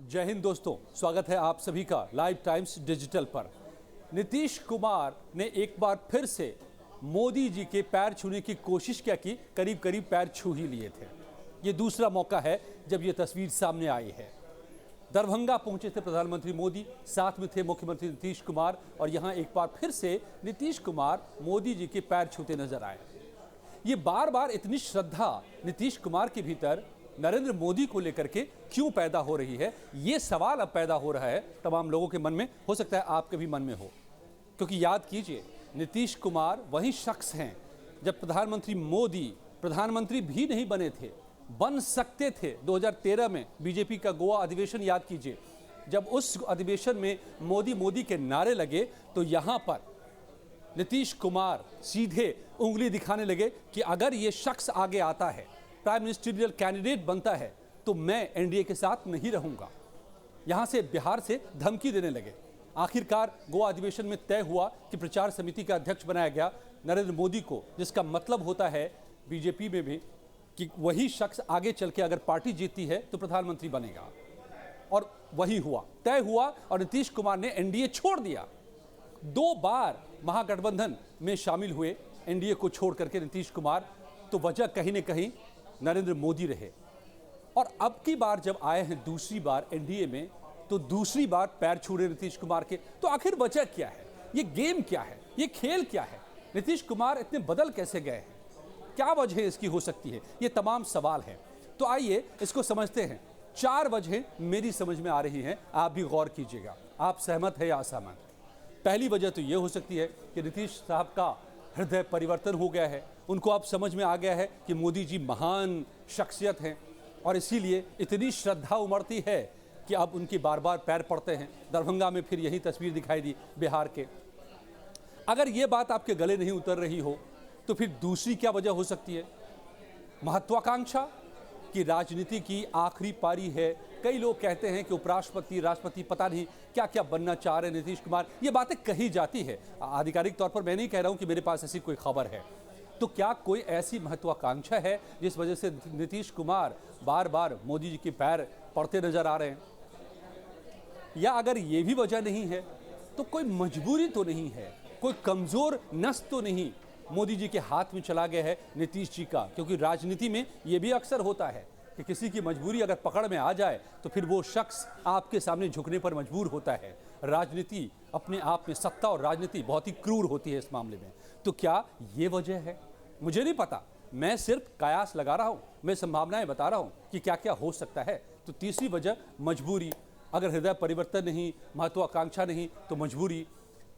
जय हिंद दोस्तों, स्वागत है आप सभी का लाइव टाइम्स डिजिटल पर। नीतीश कुमार ने एक बार फिर से मोदी जी के पैर छूने की कोशिश क्या की, करीब करीब पैर छू ही लिए थे। ये दूसरा मौका है जब ये तस्वीर सामने आई है। दरभंगा पहुंचे थे प्रधानमंत्री मोदी, साथ में थे मुख्यमंत्री नीतीश कुमार, और यहां एक बार फिर से नीतीश कुमार मोदी जी के पैर छूते नजर आए। ये बार बार इतनी श्रद्धा नीतीश कुमार के भीतर नरेंद्र मोदी को लेकर के क्यों पैदा हो रही है, ये सवाल अब पैदा हो रहा है तमाम लोगों के मन में। हो सकता है आपके भी मन में हो, क्योंकि याद कीजिए, नीतीश कुमार वही शख्स हैं जब प्रधानमंत्री मोदी प्रधानमंत्री भी नहीं बने थे, बन सकते थे 2013 में बीजेपी का गोवा अधिवेशन याद कीजिए। जब उस अधिवेशन में मोदी मोदी के नारे लगे तो यहां पर नीतीश कुमार सीधे उंगली दिखाने लगे कि अगर ये शख्स आगे आता है, प्राइम मिनिस्टरियल कैंडिडेट बनता है, तो मैं एनडीए के साथ नहीं रहूंगा। यहां से बिहार से धमकी देने लगे। आखिरकार गोवा अधिवेशन में तय हुआ कि प्रचार समिति का अध्यक्ष बनाया गया नरेंद्र मोदी को, जिसका मतलब होता है बीजेपी में भी कि वही शख्स आगे चल के अगर पार्टी जीतती है तो प्रधानमंत्री बनेगा। और वही हुआ, तय हुआ, और नीतीश कुमार ने एनडीए छोड़ दिया। 2 बार महागठबंधन में शामिल हुए एनडीए को छोड़ करके नीतीश कुमार, तो वजह कहीं न कहीं नरेंद्र मोदी रहे। और अब की बार जब आए हैं दूसरी बार एनडीए में, तो दूसरी बार पैर छू रहे नीतीश कुमार के। तो आखिर वजह क्या है, ये गेम क्या है, ये खेल क्या है, नीतीश कुमार इतने बदल कैसे गए हैं, क्या वजह इसकी हो सकती है, ये तमाम सवाल हैं। तो आइए इसको समझते हैं। 4 वजह मेरी समझ में आ रही हैं, आप भी गौर कीजिएगा, आप सहमत है या असहमत। पहली वजह तो ये हो सकती है कि नीतीश साहब का हृदय परिवर्तन हो गया है। उनको अब समझ में आ गया है कि मोदी जी महान शख्सियत हैं, और इसीलिए इतनी श्रद्धा उमड़ती है कि अब उनके बार बार पैर पड़ते हैं। दरभंगा में फिर यही तस्वीर दिखाई दी बिहार के। अगर ये बात आपके गले नहीं उतर रही हो, तो फिर दूसरी क्या वजह हो सकती है? महत्वाकांक्षा की राजनीति की आखिरी पारी है। कई लोग कहते हैं कि उपराष्ट्रपति, राष्ट्रपति, पता नहीं क्या क्या बनना चाह रहे नीतीश कुमार। ये बातें कही जाती है, आधिकारिक तौर पर मैं नहीं कह रहा हूं कि मेरे पास ऐसी कोई खबर है। तो क्या कोई ऐसी महत्वाकांक्षा है जिस वजह से नीतीश कुमार बार बार मोदी जी के पैर पड़ते नजर आ रहे हैं? या अगर ये भी वजह नहीं है, तो कोई मजबूरी तो नहीं है, कोई कमजोर नस तो नहीं मोदी जी के हाथ में चला गया है नीतीश जी का? क्योंकि राजनीति में ये भी अक्सर होता है कि किसी की मजबूरी अगर पकड़ में आ जाए तो फिर वो शख्स आपके सामने झुकने पर मजबूर होता है। राजनीति अपने आप में, सत्ता और राजनीति बहुत ही क्रूर होती है इस मामले में। तो क्या ये वजह है? मुझे नहीं पता, मैं सिर्फ कयास लगा रहा हूं, मैं संभावनाएं बता रहा हूं कि क्या क्या हो सकता है। तो तीसरी वजह मजबूरी, अगर हृदय परिवर्तन नहीं, महत्वाकांक्षा नहीं, तो मजबूरी।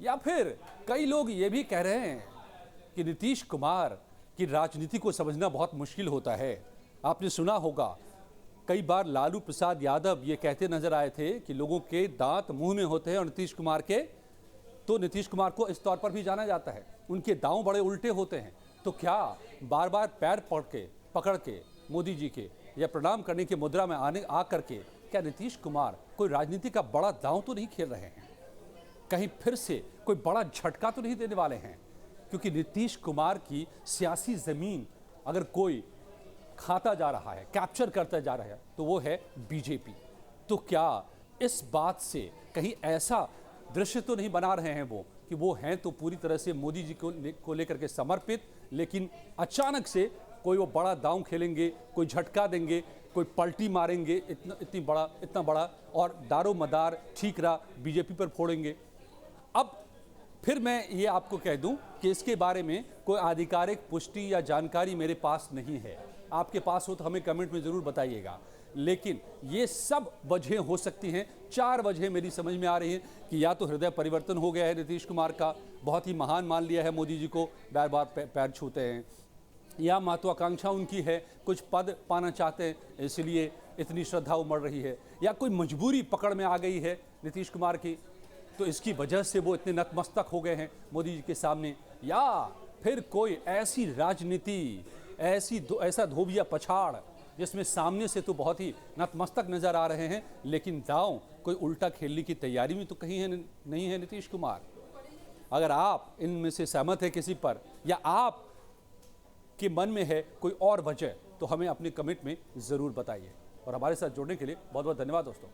या फिर कई लोग ये भी कह रहे हैं कि नीतीश कुमार की राजनीति को समझना बहुत मुश्किल होता है। आपने सुना होगा, कई बार लालू प्रसाद यादव ये कहते नजर आए थे कि लोगों के दांत मुंह में होते हैं, और नीतीश कुमार के, तो नीतीश कुमार को इस तौर पर भी जाना जाता है, उनके दांव बड़े उल्टे होते हैं। तो क्या बार बार पैर पकड़ के मोदी जी के, या प्रणाम करने की मुद्रा में आ करके क्या नीतीश कुमार कोई राजनीति का बड़ा दांव तो नहीं खेल रहे हैं? कहीं फिर से कोई बड़ा झटका तो नहीं देने वाले हैं? क्योंकि नीतीश कुमार की सियासी जमीन अगर कोई खाता जा रहा है, कैप्चर करता जा रहा है, तो वो है बीजेपी। तो क्या इस बात से कहीं ऐसा दृश्य तो नहीं बना रहे हैं वो कि वो हैं तो पूरी तरह से मोदी जी को लेकर के समर्पित, लेकिन अचानक से कोई वो बड़ा दांव खेलेंगे, कोई झटका देंगे, कोई पलटी मारेंगे, इतना बड़ा, और दारो मदार ठीक रहा बीजेपी पर फोड़ेंगे। अब फिर मैं ये आपको कह दूं कि इसके बारे में कोई आधिकारिक पुष्टि या जानकारी मेरे पास नहीं है। आपके पास हो तो हमें कमेंट में ज़रूर बताइएगा। लेकिन ये सब वजहें हो सकती हैं। 4 वजहें मेरी समझ में आ रही हैं कि या तो हृदय परिवर्तन हो गया है नीतीश कुमार का, बहुत ही महान मान लिया है मोदी जी को, बार बार पैर छूते हैं, या महत्वाकांक्षा उनकी है, कुछ पद पाना चाहते हैं इसलिए इतनी श्रद्धा उमड़ रही है, या कोई मजबूरी पकड़ में आ गई है नीतीश कुमार की, तो इसकी वजह से वो इतने नतमस्तक हो गए हैं मोदी जी के सामने, या फिर कोई ऐसी राजनीति, ऐसा धोबिया पछाड़ जिसमें सामने से तो बहुत ही नतमस्तक नजर आ रहे हैं, लेकिन दांव कोई उल्टा खेलने की तैयारी में तो कहीं नहीं है नीतीश कुमार। अगर आप इनमें से सहमत है किसी पर, या आप के मन में है कोई और वजह, तो हमें अपने कमेंट में ज़रूर बताइए। और हमारे साथ जुड़ने के लिए बहुत बहुत धन्यवाद दोस्तों।